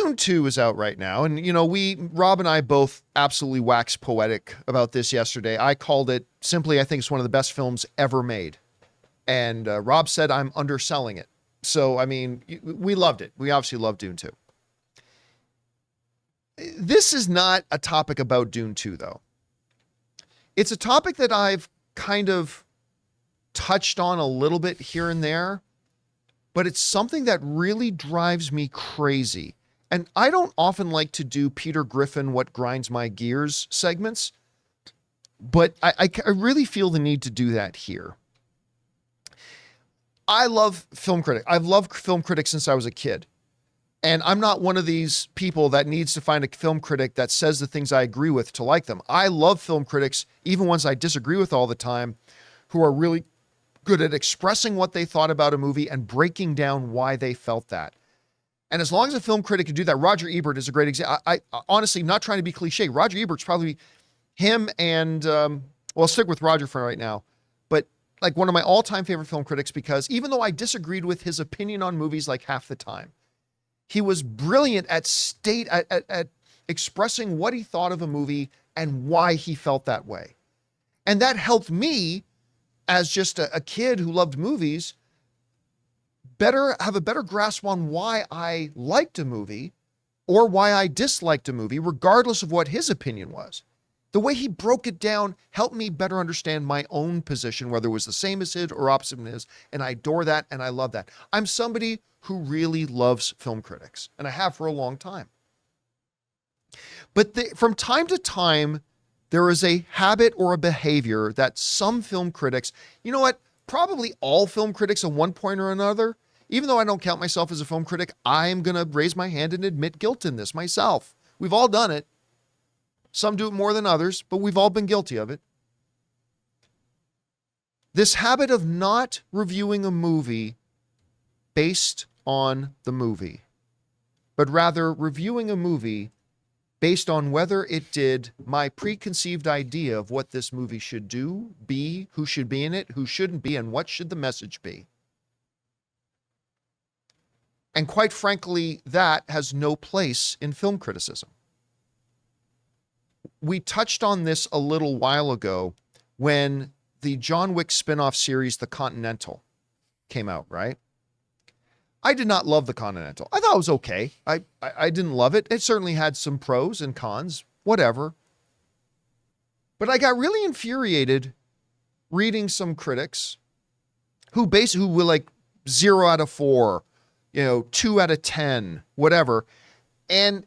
Dune 2 is out right now. And, Rob and I both absolutely waxed poetic about this yesterday. I called it simply, I think it's one of the best films ever made. And Rob said I'm underselling it. So, I mean, we loved it. We obviously love Dune 2. This is not a topic about Dune 2, though. It's a topic that I've kind of touched on a little bit here and there, but it's something that really drives me crazy. And I don't often like to do Peter Griffin, what grinds my gears segments, but I really feel the need to do that here. I love film critics. I've loved film critics since I was a kid. And I'm not one of these people that needs to find a film critic that says the things I agree with to like them. I love film critics, even ones I disagree with all the time, who are really good at expressing what they thought about a movie and breaking down why they felt that. And as long as a film critic can do that, Roger Ebert is a great example. I honestly, not trying to be cliche, Roger Ebert's probably him and, I'll stick with Roger for right now, but like one of my all-time favorite film critics, because even though I disagreed with his opinion on movies like half the time, he was brilliant at expressing what he thought of a movie and why he felt that way. And that helped me, as just a kid who loved movies, have a better grasp on why I liked a movie or why I disliked a movie, regardless of what his opinion was. The way he broke it down helped me better understand my own position, whether it was the same as his or opposite of his, and I adore that and I love that. I'm somebody who really loves film critics, and I have for a long time. But from time to time, there is a habit or a behavior that some film critics, you know what, probably all film critics at one point or another, even though I don't count myself as a film critic, I'm going to raise my hand and admit guilt in this myself. We've all done it. Some do it more than others, but we've all been guilty of it. This habit of not reviewing a movie based on the movie, but rather reviewing a movie based on whether it did my preconceived idea of what this movie should do, be, who should be in it, who shouldn't be, and what should the message be. And quite frankly, that has no place in film criticism. We touched on this a little while ago when the John Wick spin-off series, The Continental, came out, right? I did not love The Continental. I thought it was okay. I didn't love it. It certainly had some pros and cons, whatever. But I got really infuriated reading some critics who were like 0 out of 4, 2 out of 10, whatever. And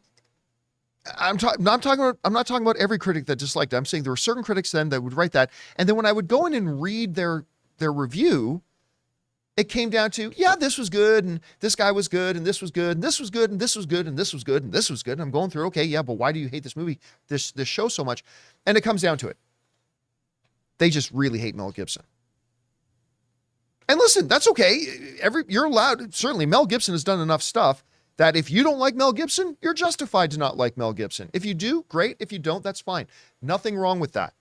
I'm not talking about every critic that disliked it. I'm saying there were certain critics then that would write that. And then when I would go in and read their review, it came down to, yeah, this was good, and this guy was good, and this was good, and this was good, and this was good, and this was good, and this was good. And I'm going through, okay, yeah, but why do you hate this movie, this show so much? And it comes down to it. They just really hate Mel Gibson. And listen, that's okay. You're allowed. Certainly, Mel Gibson has done enough stuff that if you don't like Mel Gibson, you're justified to not like Mel Gibson. If you do, great. If you don't, that's fine. Nothing wrong with that.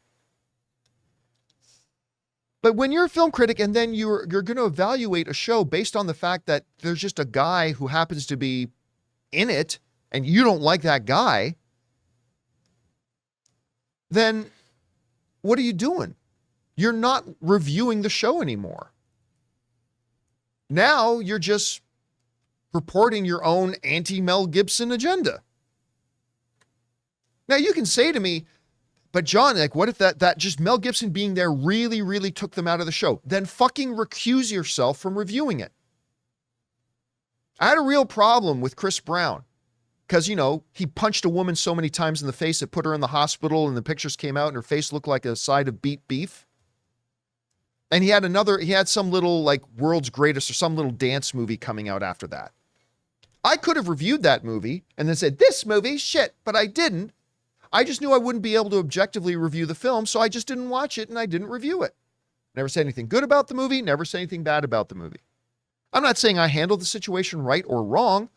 But when you're a film critic and then you're going to evaluate a show based on the fact that there's just a guy who happens to be in it and you don't like that guy, then what are you doing? You're not reviewing the show anymore. Now you're just reporting your own anti-Mel Gibson agenda. Now you can say to me, but John, like, what if that just Mel Gibson being there really, really took them out of the show? Then fucking recuse yourself from reviewing it. I had a real problem with Chris Brown because, he punched a woman so many times in the face it put her in the hospital and the pictures came out and her face looked like a side of beat beef. And he had some little like World's Greatest or some little dance movie coming out after that. I could have reviewed that movie and then said, this movie's shit, but I didn't. I just knew I wouldn't be able to objectively review the film, so I just didn't watch it and I didn't review it. Never said anything good about the movie, never said anything bad about the movie. I'm not saying I handled the situation right or wrong.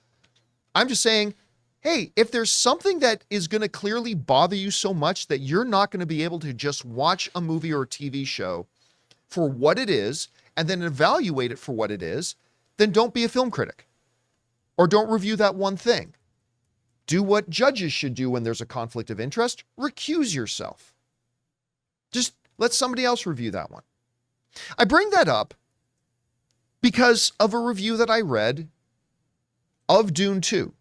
I'm just saying, hey, if there's something that is going to clearly bother you so much that you're not going to be able to just watch a movie or a TV show for what it is and then evaluate it for what it is, then don't be a film critic or don't review that one thing. Do what judges should do when there's a conflict of interest. Recuse yourself. Just let somebody else review that one. I bring that up because of a review that I read of Dune 2.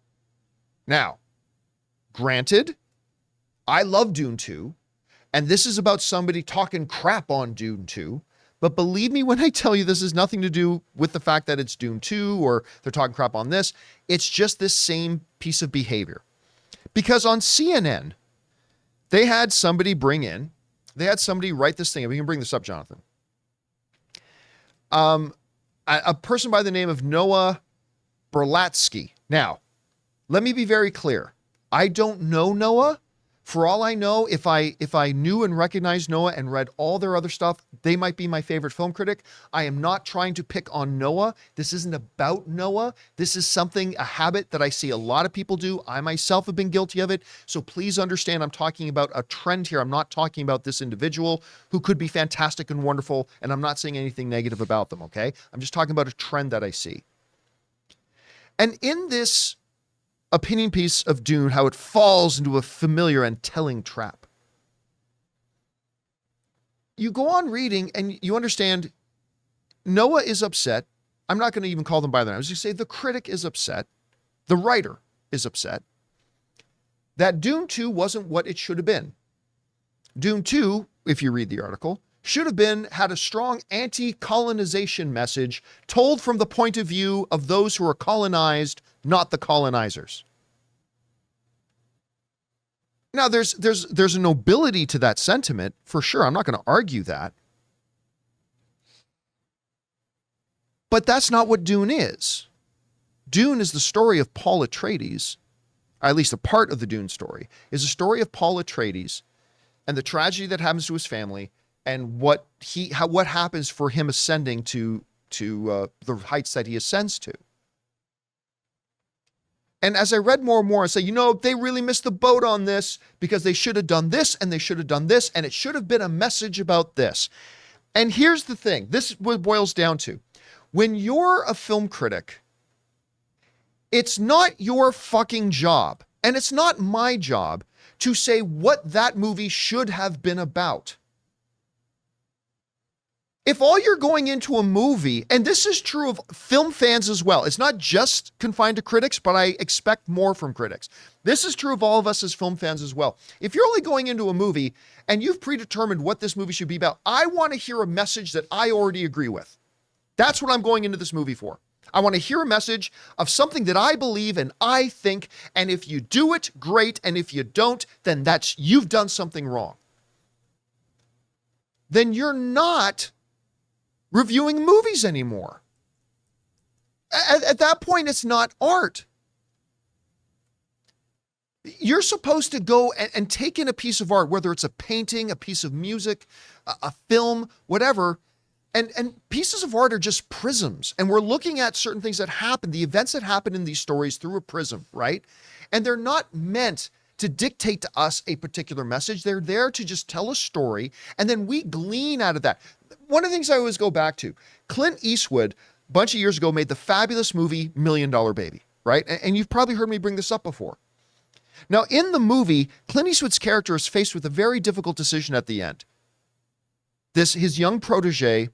Now, granted, I love Dune 2, and this is about somebody talking crap on Dune 2, but believe me when I tell you this has nothing to do with the fact that it's Dune 2 or they're talking crap on this. It's just this same piece of behavior. Because on CNN, they had somebody write this thing. We can bring this up, Jonathan. A person by the name of Noah Berlatsky. Now, let me be very clear. I don't know Noah. For all I know, if I knew and recognized Noah and read all their other stuff, they might be my favorite film critic. I am not trying to pick on Noah. This isn't about Noah. This is a habit that I see a lot of people do. I myself have been guilty of it. So please understand, I'm talking about a trend here. I'm not talking about this individual who could be fantastic and wonderful, and I'm not saying anything negative about them, okay? I'm just talking about a trend that I see. And in this opinion piece of Dune, how it falls into a familiar and telling trap. You go on reading and you understand Noah is upset. I'm not going to even call them by their names. You say the critic is upset. The writer is upset that Dune 2 wasn't what it should have been. Dune 2, if you read the article, should have had a strong anti-colonization message told from the point of view of those who are colonized, not the colonizers. Now, there's a nobility to that sentiment, for sure. I'm not going to argue that. But that's not what Dune is. Dune is the story of Paul Atreides, or at least a part of the Dune story, is a story of Paul Atreides and the tragedy that happens to his family and what happens for him ascending to the heights that he ascends to. And as I read more and more, I say, they really missed the boat on this because they should have done this and they should have done this and it should have been a message about this. And here's the thing. This is what it boils down to. When you're a film critic, it's not your fucking job, and it's not my job, to say what that movie should have been about. If all you're going into a movie, and this is true of film fans as well, it's not just confined to critics, but I expect more from critics. This is true of all of us as film fans as well. If you're only going into a movie and you've predetermined what this movie should be about, I want to hear a message that I already agree with. That's what I'm going into this movie for. I want to hear a message of something that I believe and I think, and if you do it, great, and if you don't, then you've done something wrong. Then you're not reviewing movies anymore. At that point, it's not art. You're supposed to go and take in a piece of art, whether it's a painting, a piece of music, a film, whatever, and pieces of art are just prisms. And we're looking at certain things that happen, the events that happen in these stories through a prism, right? And they're not meant to dictate to us a particular message. They're there to just tell a story, and then we glean out of that. One of the things I always go back to, Clint Eastwood, a bunch of years ago, made the fabulous movie $1 Million Baby, right? And you've probably heard me bring this up before. Now, in the movie, Clint Eastwood's character is faced with a very difficult decision at the end. His young protege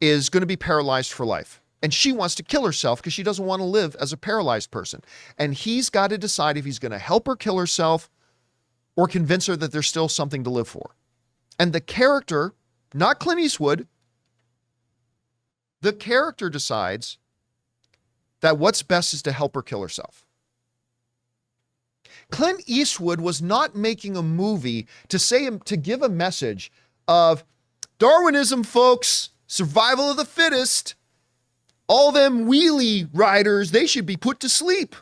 is going to be paralyzed for life. And she wants to kill herself because she doesn't want to live as a paralyzed person. And he's got to decide if he's going to help her kill herself or convince her that there's still something to live for. And the character, not Clint Eastwood, the character decides that what's best is to help her kill herself. Clint Eastwood was not making a movie to give a message of Darwinism, folks, survival of the fittest. All them wheelie riders, they should be put to sleep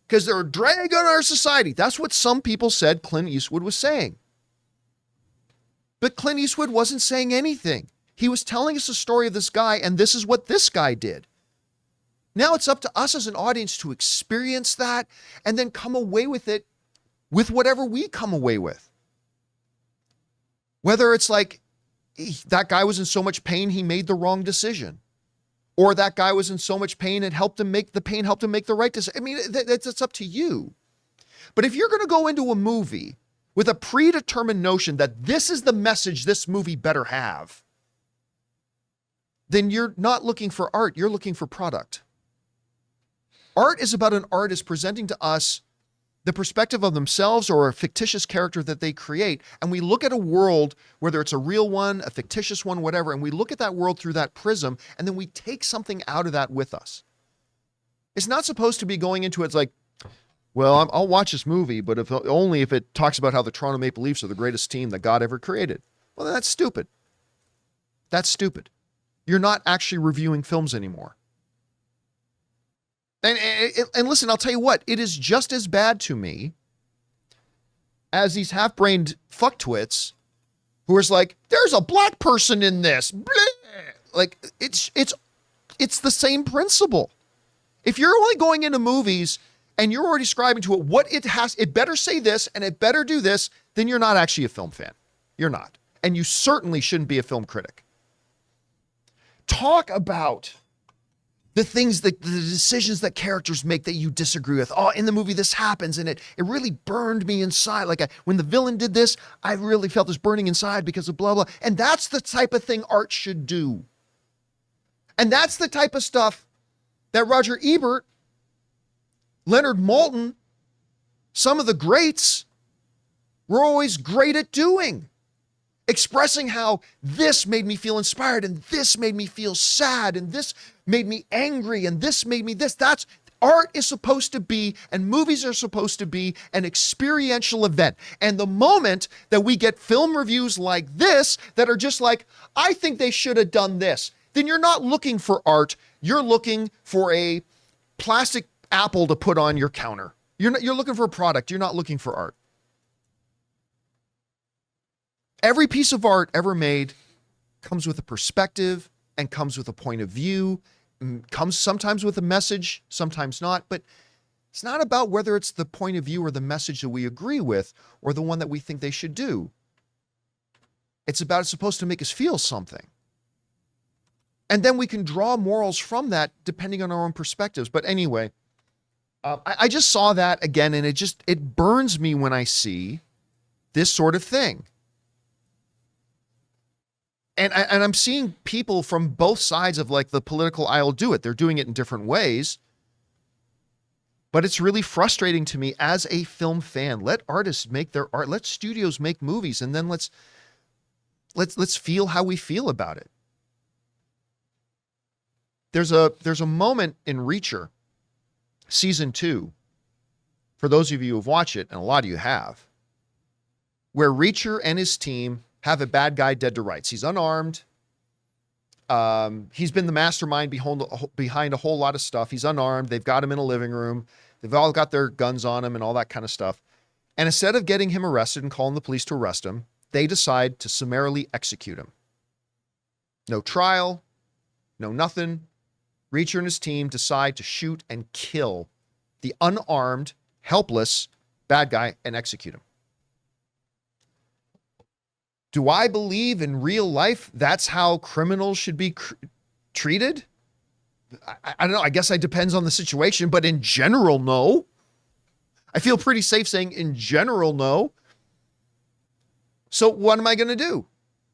because they're a drag on our society. That's what some people said Clint Eastwood was saying. But Clint Eastwood wasn't saying anything. He was telling us a story of this guy, and this is what this guy did. Now it's up to us as an audience to experience that and then come away with it with whatever we come away with. Whether it's like that guy was in so much pain, he made the wrong decision. Or that guy was in so much pain, it helped him make the right decision. I mean, that's up to you. But if you're going to go into a movie with a predetermined notion that this is the message this movie better have, then you're not looking for art, you're looking for product. Art is about an artist presenting to us the perspective of themselves or a fictitious character that they create. And we look at a world, whether it's a real one, a fictitious one, whatever, and we look at that world through that prism, and then we take something out of that with us. It's not supposed to be going into it's like, well, I'll watch this movie, but only if it talks about how the Toronto Maple Leafs are the greatest team that God ever created. Well, that's stupid. That's stupid. You're not actually reviewing films anymore. And listen, I'll tell you what, it is just as bad to me as these half-brained fucktwits who is like, there's a black person in this. Bleh. Like, it's the same principle. If you're only going into movies and you're already ascribing to it what it better say this and it better do this, then you're not actually a film fan. You're not. And you certainly shouldn't be a film critic. Talk about the things that the decisions that characters make that you disagree with. Oh, in the movie this happens and it really burned me inside. Like when the villain did this, I really felt this burning inside because of blah, blah. And that's the type of thing art should do. And that's the type of stuff that Roger Ebert, Leonard Maltin, some of the greats were always great at doing. Expressing how this made me feel inspired and this made me feel sad and this made me angry and this made me this. That's art is supposed to be, and movies are supposed to be, an experiential event. And the moment that we get film reviews like this that are just like, I think they should have done this, then you're not looking for art. You're looking for a plastic apple to put on your counter. You're looking for a product. You're not looking for art. Every piece of art ever made comes with a perspective and comes with a point of view, comes sometimes with a message, sometimes not, but it's not about whether it's the point of view or the message that we agree with or the one that we think they should do. It's supposed to make us feel something. And then we can draw morals from that depending on our own perspectives. But anyway, I just saw that again, and it burns me when I see this sort of thing. And I'm seeing people from both sides of like the political aisle do it. They're doing it in different ways. But it's really frustrating to me as a film fan. Let artists make their art. Let studios make movies, and then let's feel how we feel about it. There's a moment in Reacher, season 2, for those of you who've watched it, and a lot of you have, where Reacher and his team have a bad guy dead to rights. He's unarmed. He's been the mastermind behind a whole lot of stuff. He's unarmed. They've got him in a living room. They've all got their guns on him and all that kind of stuff. And instead of getting him arrested and calling the police to arrest him, they decide to summarily execute him. No trial, no nothing. Reacher and his team decide to shoot and kill the unarmed, helpless bad guy and execute him. Do I believe in real life that's how criminals should be treated? I don't know. I guess it depends on the situation, but in general, no. I feel pretty safe saying in general, no. So what am I going to do?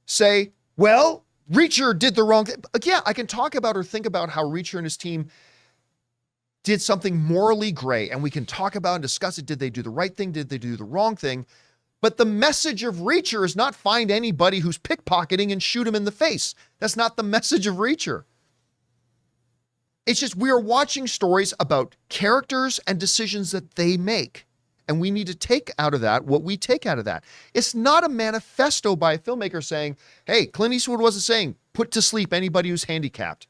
Say, well, Reacher did the wrong thing. Yeah, I can talk about or think about how Reacher and his team did something morally gray, and we can talk about and discuss it. Did they do the right thing? Did they do the wrong thing? But the message of Reacher is not find anybody who's pickpocketing and shoot him in the face. That's not the message of Reacher. It's just we are watching stories about characters and decisions that they make. And we need to take out of that what we take out of that. It's not a manifesto by a filmmaker saying, hey, Clint Eastwood wasn't saying, put to sleep anybody who's handicapped.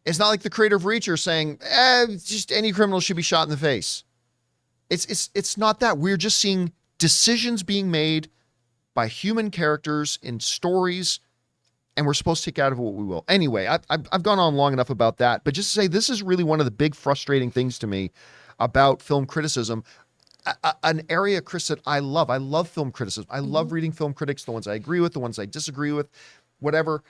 It's not like the creator of Reacher saying, just any criminal should be shot in the face. It's not that. We're just seeing decisions being made by human characters in stories, and we're supposed to take out of it what we will. Anyway, I've gone on long enough about that, but just to say this is really one of the big frustrating things to me about film criticism, an area, Chris, that I love. I love film criticism. I love reading film critics, the ones I agree with, the ones I disagree with, whatever.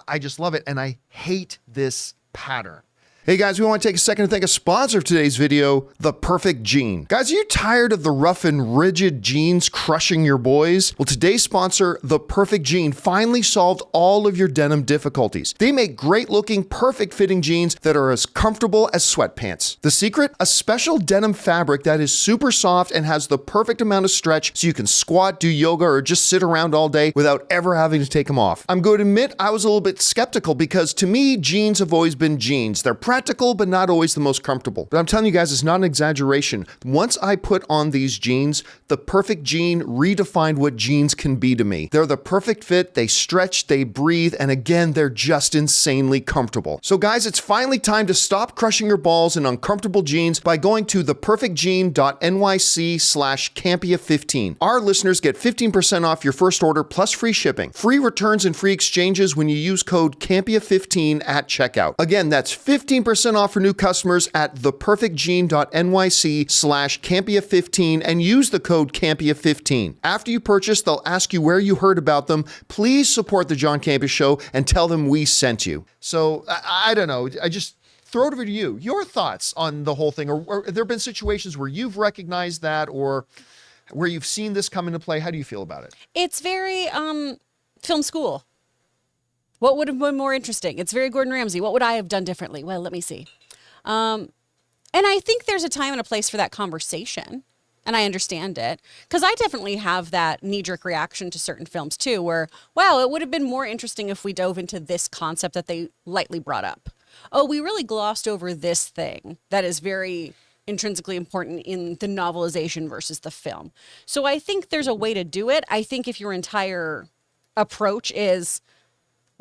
I just love it, and I hate this pattern. Hey guys, we want to take a second to thank a sponsor of today's video, The Perfect Jean. Guys, are you tired of the rough and rigid jeans crushing your boys? Well, today's sponsor, The Perfect Jean, finally solved all of your denim difficulties. They make great looking, perfect fitting jeans that are as comfortable as sweatpants. The secret? A special denim fabric that is super soft and has the perfect amount of stretch so you can squat, do yoga, or just sit around all day without ever having to take them off. I'm going to admit I was a little bit skeptical because to me, jeans have always been jeans. They're practical, but not always the most comfortable. But I'm telling you guys, it's not an exaggeration. Once I put on these jeans, the Perfect Jean redefined what jeans can be to me. They're the perfect fit, they stretch, they breathe, and again, they're just insanely comfortable. So guys, it's finally time to stop crushing your balls in uncomfortable jeans by going to theperfectjean.nyc/Campea15. Our listeners get 15% off your first order plus free shipping, free returns and free exchanges when you use code Campea15 at checkout. Again, that's 15% off for new customers at theperfectjean.nyc/Campea15 and use the code Campea15. After you purchase, they'll ask you where you heard about them. Please support the John Campea Show and tell them we sent you. So I don't know. I just throw it over to you. Your thoughts on the whole thing, or there have been situations where you've recognized that or where you've seen this come into play. How do you feel about it? It's very film school. What would have been more interesting? It's very Gordon Ramsay. What would I have done differently? Well, let me see. And I think there's a time and a place for that conversation. And I understand it. Because I definitely have that knee-jerk reaction to certain films, too, where, wow, it would have been more interesting if we dove into this concept that they lightly brought up. Oh, we really glossed over this thing that is very intrinsically important in the novelization versus the film. So I think there's a way to do it. I think if your entire approach is,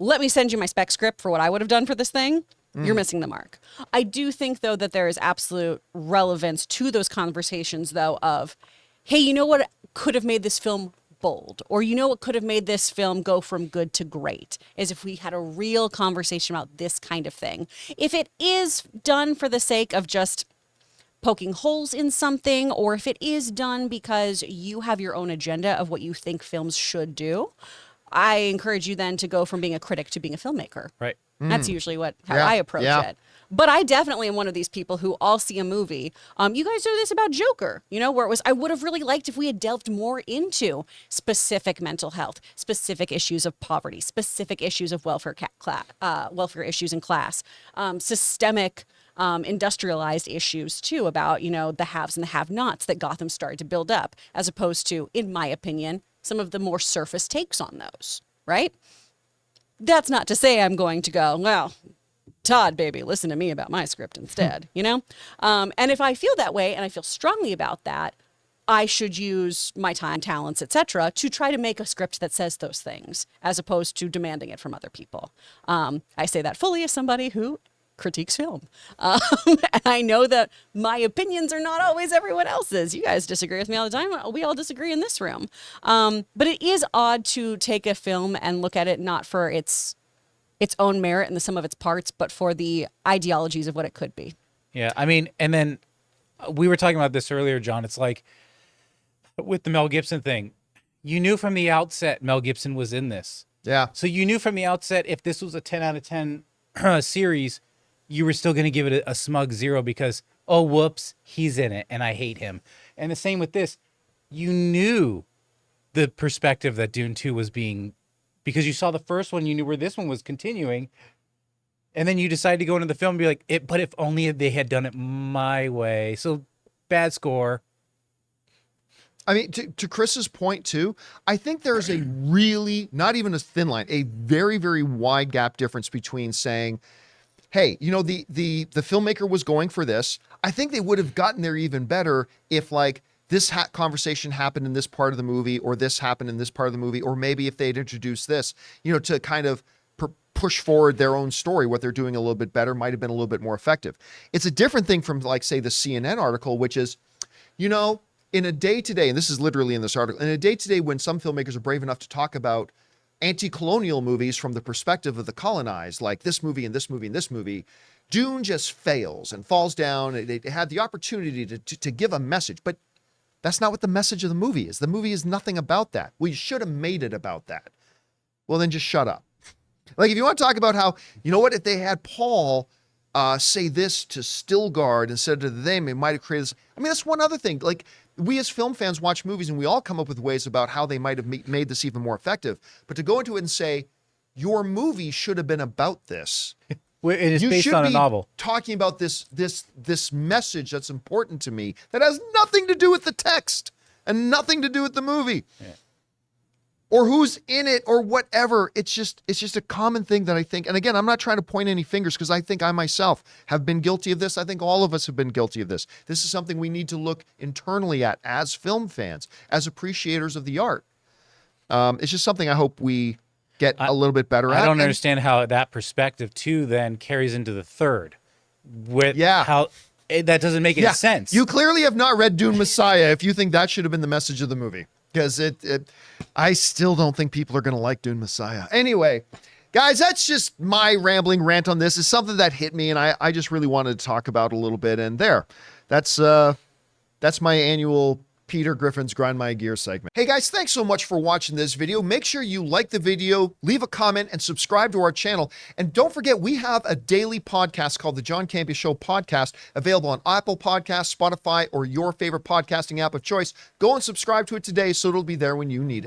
let me send you my spec script for what I would have done for this thing, you're missing the mark. I do think, though, that there is absolute relevance to those conversations, though, of, hey, you know what could have made this film bold? Or you know what could have made this film go from good to great? Is if we had a real conversation about this kind of thing. If it is done for the sake of just poking holes in something, or if it is done because you have your own agenda of what you think films should do, I encourage you then to go from being a critic to being a filmmaker. Right. That's usually how I approach it. But I definitely am one of these people who all see a movie. You guys know this about Joker, where it was, I would have really liked if we had delved more into specific mental health, specific issues of poverty, specific issues of welfare issues in class, systemic industrialized issues too about, the haves and the have-nots that Gotham started to build up, as opposed to, in my opinion, some of the more surface takes on those, right? That's not to say I'm going to go, well, Todd, baby, listen to me about my script instead, And if I feel that way and I feel strongly about that, I should use my time, talents, etc., to try to make a script that says those things, as opposed to demanding it from other people. I say that fully as somebody who critiques film. And I know that my opinions are not always everyone else's. You guys disagree with me all the time. We all disagree in this room. But it is odd to take a film and look at it not for its own merit and the sum of its parts, but for the ideologies of what it could be. Yeah, I mean, and then we were talking about this earlier, John. It's like with the Mel Gibson thing, you knew from the outset Mel Gibson was in this. Yeah. So you knew from the outset if this was a 10 out of 10 series, you were still going to give it a smug 0 because, oh, whoops, he's in it and I hate him. And the same with this. You knew the perspective that Dune 2 was being, because you saw the first one, you knew where this one was continuing. And then you decided to go into the film and be like, but if only they had done it my way. So bad score. I mean, to Chris's point too, I think there's a really, not even a thin line, a very, very wide gap difference between saying, hey, the filmmaker was going for this. I think they would have gotten there even better if like this conversation happened in this part of the movie, or this happened in this part of the movie, or maybe if they'd introduced this, to kind of push forward their own story, what they're doing a little bit better might have been a little bit more effective. It's a different thing from like, say, the CNN article, which is, in a day today, and this is literally in this article, in a day today when some filmmakers are brave enough to talk about anti-colonial movies from the perspective of the colonized, like this movie and this movie and this movie, Dune just fails and falls down. It had the opportunity to give a message, but that's not what the message of the movie is. The movie is nothing about that. We should have made it about that. Well, then just shut up. Like if you want to talk about how, if they had Paul say this to Stilgard instead of to them, it might have created this. I mean, that's one other thing. Like, we as film fans watch movies and we all come up with ways about how they might have made this even more effective. But to go into it and say, your movie should have been about this. It is You based should on a be novel. talking about this message that's important to me that has nothing to do with the text and nothing to do with the movie. Yeah. Or who's in it or whatever. It's just a common thing that I think, and again, I'm not trying to point any fingers because I think I myself have been guilty of this. I think all of us have been guilty of this. This is something we need to look internally at as film fans, as appreciators of the art. It's just something I hope we get a little bit better at. I don't And understand how that perspective too then carries into the third. With Yeah. how that doesn't make any sense. You clearly have not read Dune Messiah if you think that should have been the message of the movie. Because I still don't think people are going to like Dune Messiah. Anyway, guys, that's just my rambling rant on this. It's something that hit me, and I just really wanted to talk about a little bit. And that's my annual Peter Griffin's Grind My Gear segment. Hey guys, thanks so much for watching this video. Make sure you like the video, leave a comment, and subscribe to our channel. And don't forget, we have a daily podcast called the John Campea Show podcast, available on Apple Podcasts, Spotify, or your favorite podcasting app of choice. Go and subscribe to it today so it'll be there when you need it.